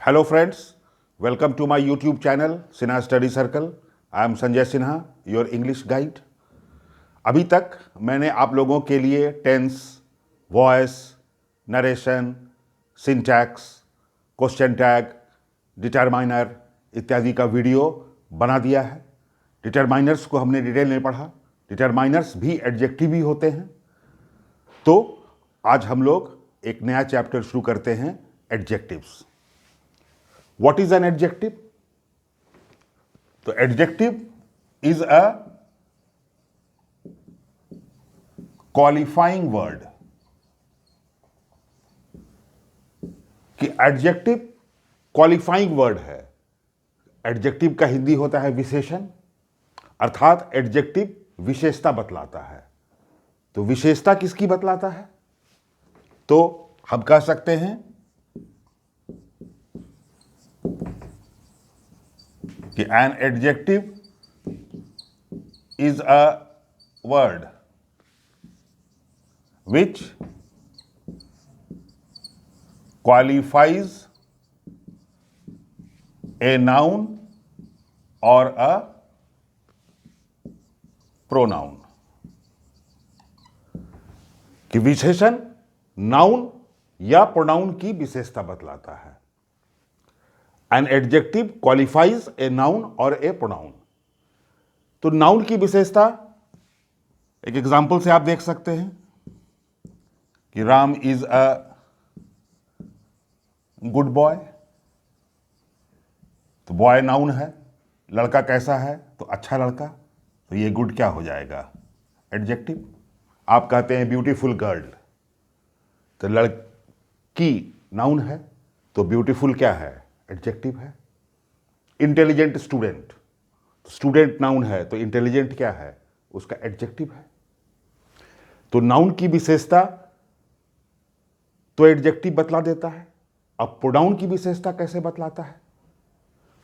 Hello friends, welcome to my YouTube channel Sinha Study Circle. I am Sanjay Sinha, your English guide. अभी तक मैंने आप लोगों के लिए tense, voice, narration, syntax, question tag, determiner इत्यादि का वीडियो बना दिया है। डिटरमाइनर्स को हमने डिटेल में पढ़ा। डिटरमाइनर्स भी एडजेक्टिव ही होते हैं। तो आज हम लोग एक नया चैप्टर शुरू करते हैं, adjectives. What is an adjective? तो adjective is a qualifying word. कि adjective qualifying word है। adjective का हिंदी होता है विशेषण, अर्थात adjective विशेषता बतलाता है। तो विशेषता किसकी बतलाता है? तो हम कह सकते हैं कि an adjective is a word which qualifies a noun or a pronoun। कि विशेषण नाउन या प्रोनाउन की विशेषता बतलाता है। An adjective qualifies a noun or a pronoun। तो नाउन की विशेषता एक एग्जाम्पल से आप देख सकते हैं कि Ram is a good boy. तो बॉय नाउन है, लड़का कैसा है? तो अच्छा लड़का। तो ये गुड क्या हो जाएगा? एडजेक्टिव। आप कहते हैं ब्यूटीफुल गर्ल, तो लड़की नाउन है, तो ब्यूटीफुल क्या है? एडजेक्टिव है। इंटेलिजेंट स्टूडेंट, स्टूडेंट नाउन है, तो इंटेलिजेंट क्या है? उसका एडजेक्टिव है। तो नाउन की विशेषता तो एडजेक्टिव बतला देता है। अब प्रोनाउन की विशेषता कैसे बतलाता है?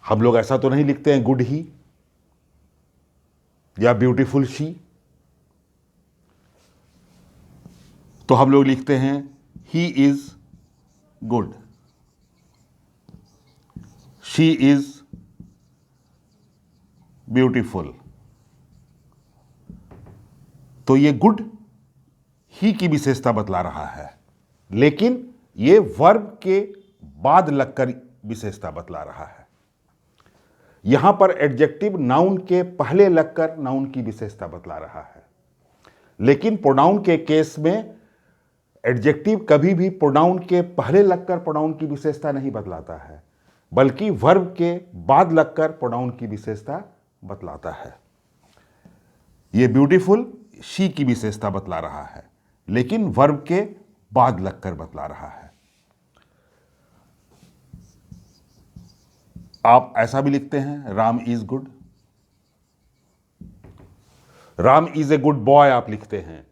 हम लोग ऐसा तो नहीं लिखते हैं गुड ही या ब्यूटीफुल शी। तो हम लोग लिखते हैं he is good, she is beautiful. तो ये गुड ही की विशेषता बतला रहा है, लेकिन ये वर्ब के बाद लगकर विशेषता बतला रहा है। यहां पर एडजेक्टिव नाउन के पहले लगकर नाउन की विशेषता बतला रहा है, लेकिन प्रोनाउन के केस में एडजेक्टिव कभी भी प्रोनाउन के पहले लगकर प्रोनाउन की विशेषता नहीं बतलाता है, बल्कि वर्ब के बाद लगकर प्रोनाउन की विशेषता बतलाता है। ये ब्यूटीफुल शी की विशेषता बतला रहा है, लेकिन वर्ब के बाद लगकर बतला रहा है। आप ऐसा भी लिखते हैं Ram is good, Ram is a good boy आप लिखते हैं,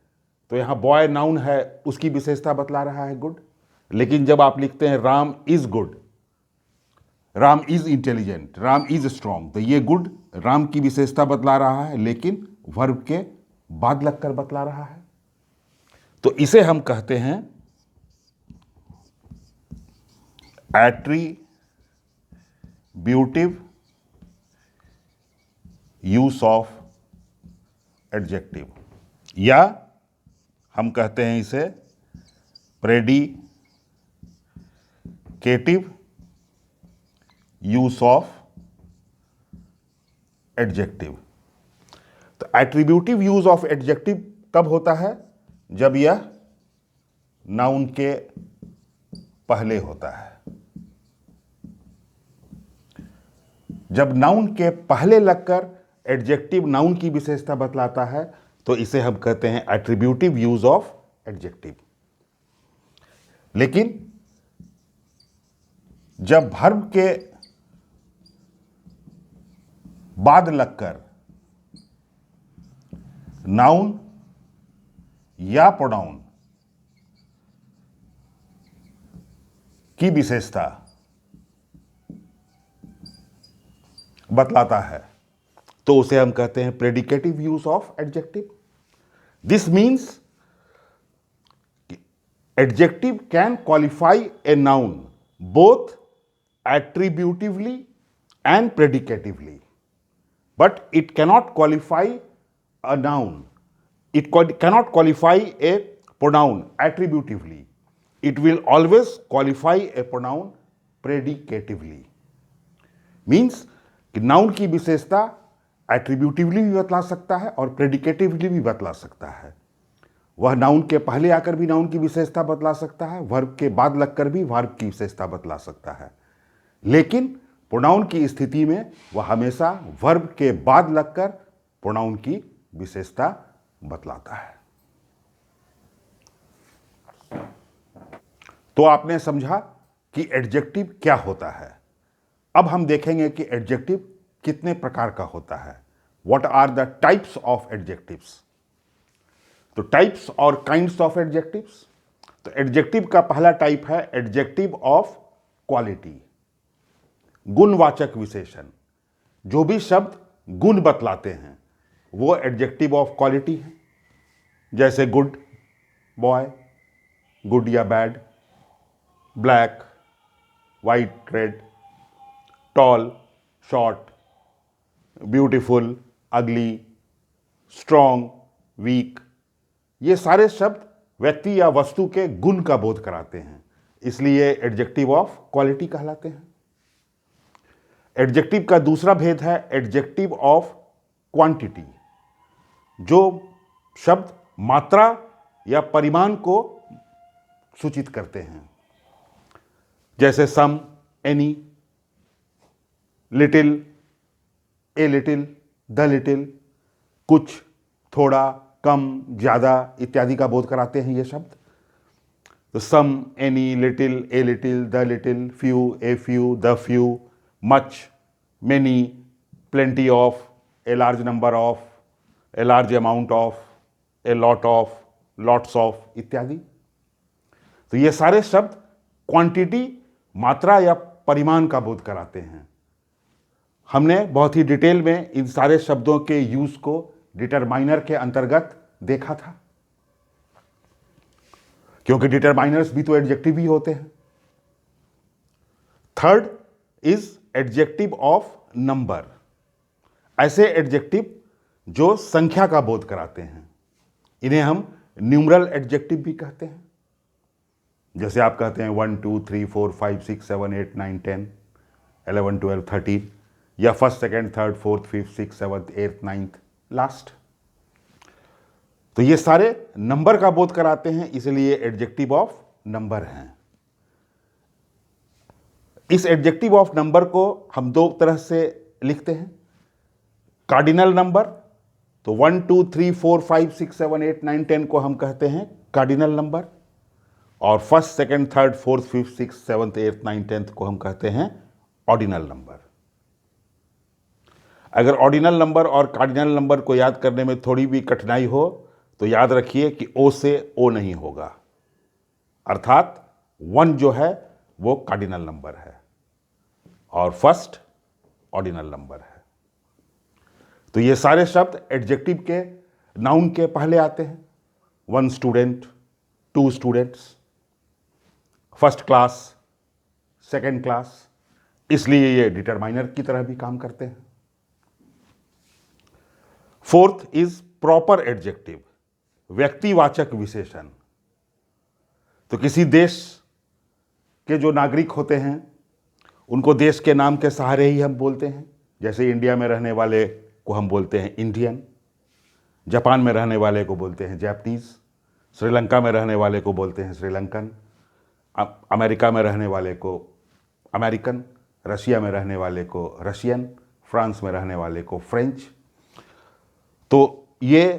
तो यहां बॉय नाउन है, उसकी विशेषता बतला रहा है गुड। लेकिन जब आप लिखते हैं Ram is good, Ram is intelligent, Ram is strong, तो ये गुड राम की विशेषता बतला रहा है, लेकिन वर्ब के बाद लगकर बतला रहा है। तो इसे हम कहते हैं एट्रीब्यूटिव यूज ऑफ एडजेक्टिव, या हम कहते हैं इसे प्रेडिकेटिव यूज ऑफ एडजेक्टिव। तो एट्रीब्यूटिव यूज ऑफ एडजेक्टिव तब होता है जब यह नाउन के पहले होता है। जब नाउन के पहले लगकर एडजेक्टिव नाउन की विशेषता बतलाता है, तो इसे हम कहते हैं एट्रीब्यूटिव यूज ऑफ एडजेक्टिव। लेकिन जब वर्ब के बाद लगकर नाउन या प्रोनाउन की विशेषता बतलाता है, तो उसे हम कहते हैं predicative use of adjective. This means adjective can qualify a noun both attributively and predicatively, but it cannot qualify a noun. Cannot qualify a pronoun attributively. It will always qualify a pronoun predicatively. Means कि noun की विशेषता attributively भी बतला सकता है और predicatively भी बतला सकता है। वह नाउन के पहले आकर भी नाउन की विशेषता बतला सकता है, वर्ब के बाद लगकर भी वर्ब की विशेषता बतला सकता है, लेकिन प्रोनाउन की स्थिति में वह हमेशा वर्ब के बाद लगकर प्रोनाउन की विशेषता बतलाता है। तो आपने समझा कि एडजेक्टिव क्या होता है। अब हम देखेंगे कि एडजेक्टिव कितने प्रकार का होता है। What are the types of adjectives. तो टाइप्स और काइंड्स ऑफ एडजेक्टिव्स। तो एडजेक्टिव का पहला टाइप है एडजेक्टिव ऑफ क्वालिटी, गुणवाचक विशेषण। जो भी शब्द गुण बतलाते हैं वो एडजेक्टिव ऑफ क्वालिटी है, जैसे गुड बॉय, गुड या bad, black, white, red, tall, short, beautiful, ugly, strong, weak. ये सारे शब्द व्यक्ति या वस्तु के गुण का बोध कराते हैं, इसलिए एडजेक्टिव ऑफ क्वालिटी कहलाते हैं। एडजेक्टिव का दूसरा भेद है एडजेक्टिव ऑफ क्वांटिटी। जो शब्द मात्रा या परिमाण को सूचित करते हैं, जैसे some, any, little, a little, the little, कुछ, थोड़ा, कम, ज्यादा इत्यादि का बोध कराते हैं ये शब्द। तो some, any, little, a little, the little, few, a few, the few, much, many, plenty of, a large number of, a large amount of, a lot of, lots of इत्यादि। तो ये सारे शब्द क्वांटिटी, मात्रा या परिमाण का बोध कराते हैं। हमने बहुत ही डिटेल में इन सारे शब्दों के यूज को डिटरमाइनर के अंतर्गत देखा था, क्योंकि डिटरमाइनर्स भी तो एडजेक्टिव ही होते हैं। Third is adjective of number. ऐसे एडजेक्टिव जो संख्या का बोध कराते हैं, इन्हें हम न्यूमरल एडजेक्टिव भी कहते हैं। जैसे आप कहते हैं 1 2 3 4 5 6 7 8 9 10 11 12 13, या first, second, third, fourth, fifth, six, seventh, eighth, ninth, last. तो ये सारे नंबर का बोध कराते हैं, इसलिए एडजेक्टिव ऑफ नंबर हैं। इस एडजेक्टिव ऑफ नंबर को हम दो तरह से लिखते हैं। कार्डिनल नंबर, तो 1 2 3 4 5 6 7 8 9 10 को हम कहते हैं कार्डिनल नंबर, और first, second, third, fourth, fifth, six, seventh, eighth, ninth, tenth को हम कहते हैं ऑर्डिनल नंबर। अगर ऑर्डिनल नंबर और कार्डिनल नंबर को याद करने में थोड़ी भी कठिनाई हो तो याद रखिए कि ओ से ओ नहीं होगा, अर्थात 1 जो है वो कार्डिनल नंबर है और फर्स्ट ऑर्डिनल नंबर है। तो ये सारे शब्द एडजेक्टिव के नाउन के पहले आते हैं। 1 student, 2 students, first class, second class, इसलिए ये डिटरमाइनर की तरह भी काम करते हैं। फोर्थ इज प्रॉपर एडजेक्टिव, व्यक्तिवाचक विशेषण। तो किसी देश के जो नागरिक होते हैं उनको देश के नाम के सहारे ही हम बोलते हैं। जैसे इंडिया में रहने वाले को हम बोलते हैं इंडियन, जापान में रहने वाले को बोलते हैं जापानीज, श्रीलंका में रहने वाले को बोलते हैं श्रीलंकन, अमेरिका में रहने वाले को अमेरिकन, रशिया में रहने वाले को रशियन, फ्रांस में रहने वाले को फ्रेंच। तो ये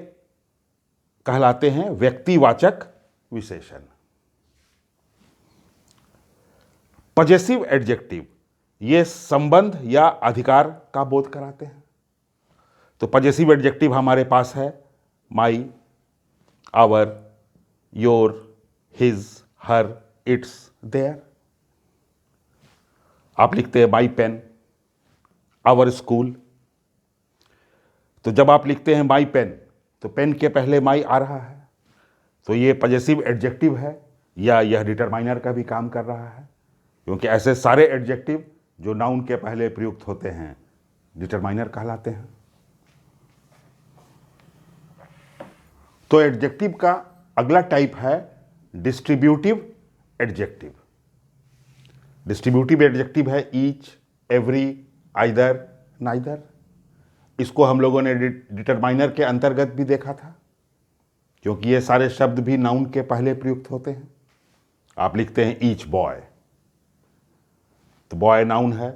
कहलाते हैं व्यक्तिवाचक विशेषण। पजेसिव एडजेक्टिव, ये संबंध या अधिकार का बोध कराते हैं। तो पजेसिव एडजेक्टिव हमारे पास है my, our, your, his, her, its, their. आप लिखते हैं माई पेन, आवर स्कूल। तो जब आप लिखते हैं माई पेन तो पेन के पहले माई आ रहा है, तो ये पजेसिव एडजेक्टिव है या यह डिटरमाइनर का भी काम कर रहा है, क्योंकि ऐसे सारे एडजेक्टिव जो नाउन के पहले प्रयुक्त होते हैं डिटरमाइनर कहलाते हैं। तो एडजेक्टिव का अगला टाइप है डिस्ट्रीब्यूटिव एडजेक्टिव। डिस्ट्रीब्यूटिव एडजेक्टिव है ईच, एवरी, आइदर, नाइदर। इसको हम लोगों ने डिटरमाइनर के अंतर्गत भी देखा था, क्योंकि ये सारे शब्द भी नाउन के पहले प्रयुक्त होते हैं। आप लिखते हैं ईच बॉय, तो बॉय नाउन है,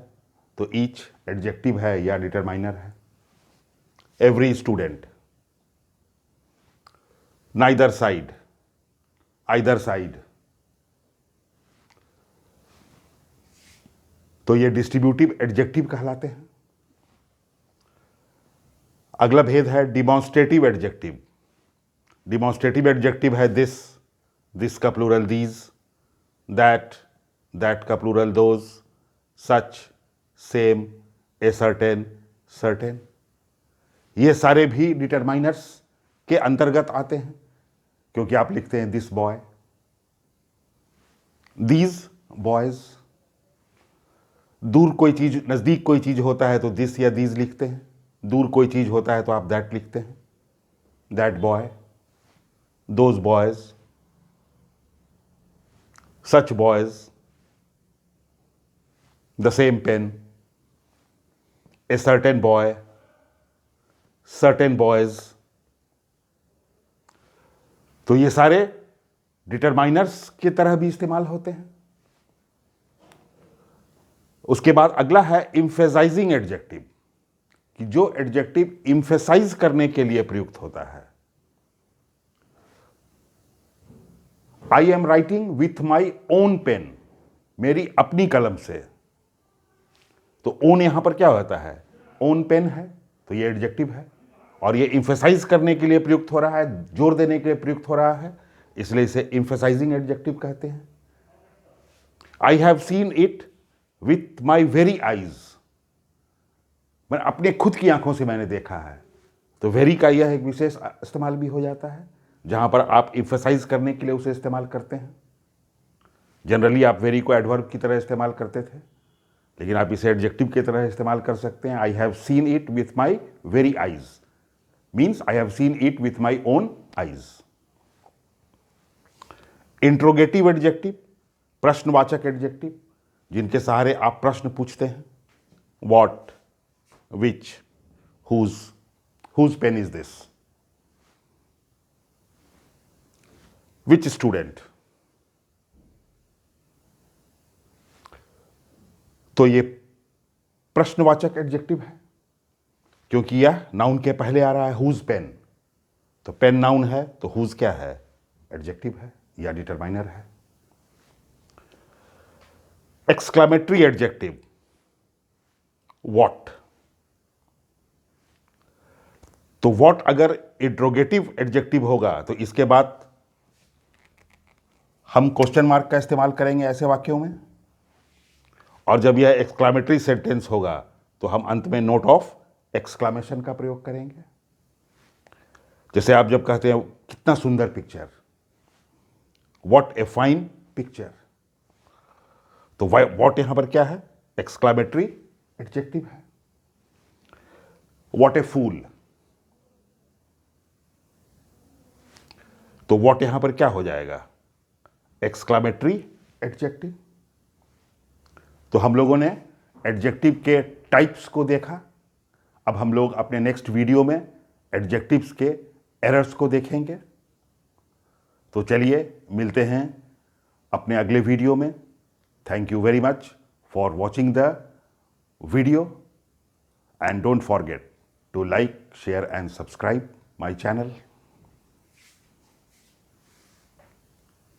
तो ईच एडजेक्टिव है या डिटरमाइनर है। Every student, neither side, either side, तो ये डिस्ट्रीब्यूटिव एडजेक्टिव कहलाते हैं। अगला भेद है डिमॉन्स्ट्रेटिव एडजेक्टिव। डिमॉन्स्ट्रेटिव एडजेक्टिव है दिस, दिस का प्लूरल दीज, दैट, दैट का plural those, such, same, a certain, certain. ये सारे भी डिटरमाइनर्स के अंतर्गत आते हैं, क्योंकि आप लिखते हैं दिस बॉय, दीज बॉयज। दूर कोई चीज, नजदीक कोई चीज होता है तो दिस या दीज लिखते हैं। दूर कोई चीज होता है तो आप दैट लिखते हैं, that boy, those boys, such boys, the same pen, a certain boy, certain boys. तो ये सारे डिटरमाइनर्स की तरह भी इस्तेमाल होते हैं। उसके बाद अगला है इम्फेसाइजिंग एडजेक्टिव, कि जो एडजेक्टिव इम्फेसाइज करने के लिए प्रयुक्त होता है। I am writing with my own pen, मेरी अपनी कलम से। तो ओन यहां पर क्या होता है, ओन पेन है, तो ये एडजेक्टिव है, और ये इम्फेसाइज करने के लिए प्रयुक्त हो रहा है, जोर देने के लिए प्रयुक्त हो रहा है, इसलिए इसे इम्फेसाइजिंग एडजेक्टिव कहते हैं। I have seen it with my very eyes, मैंने अपने खुद की आंखों से मैंने देखा है। तो वेरी का यह एक विशेष इस्तेमाल भी हो जाता है, जहां पर आप इम्फेसाइज करने के लिए उसे इस्तेमाल करते हैं। जनरली आप वेरी को एडवर्ब की तरह इस्तेमाल करते थे, लेकिन आप इसे एडजेक्टिव की तरह इस्तेमाल कर सकते हैं। I have seen it with my very eyes means I have seen it with my own eyes. Interrogative adjective, प्रश्नवाचक एडजेक्टिव, जिनके सहारे आप प्रश्न पूछते हैं। What, which, whose pen is this, which student। तो ये प्रश्नवाचक एडजेक्टिव है, क्योंकि यह नाउन के पहले आ रहा है, whose pen। तो पेन नाउन है, तो whose क्या है, एडजेक्टिव है या डिटरमाइनर है। Exclamatory adjective, what। तो वॉट अगर इंट्रोगेटिव एडजेक्टिव होगा तो इसके बाद हम क्वेश्चन मार्क का इस्तेमाल करेंगे ऐसे वाक्यों में, और जब यह एक्सक्लामेटरी सेंटेंस होगा तो हम अंत में नोट ऑफ एक्सक्लामेशन का प्रयोग करेंगे। जैसे आप जब कहते हैं कितना सुंदर picture, what a fine picture, तो व्हाट यहां पर क्या है, एक्सक्लामेटरी एडजेक्टिव है। व्हाट ए फूल, तो व्हाट यहां पर क्या हो जाएगा, एक्सक्लामेटरी एडजेक्टिव। तो हम लोगों ने एडजेक्टिव के टाइप्स को देखा। अब हम लोग अपने नेक्स्ट वीडियो में एडजेक्टिव्स के एरर्स को देखेंगे। तो चलिए मिलते हैं अपने अगले वीडियो में। Thank you very much for watching the video, and don't forget to like, share and subscribe my channel.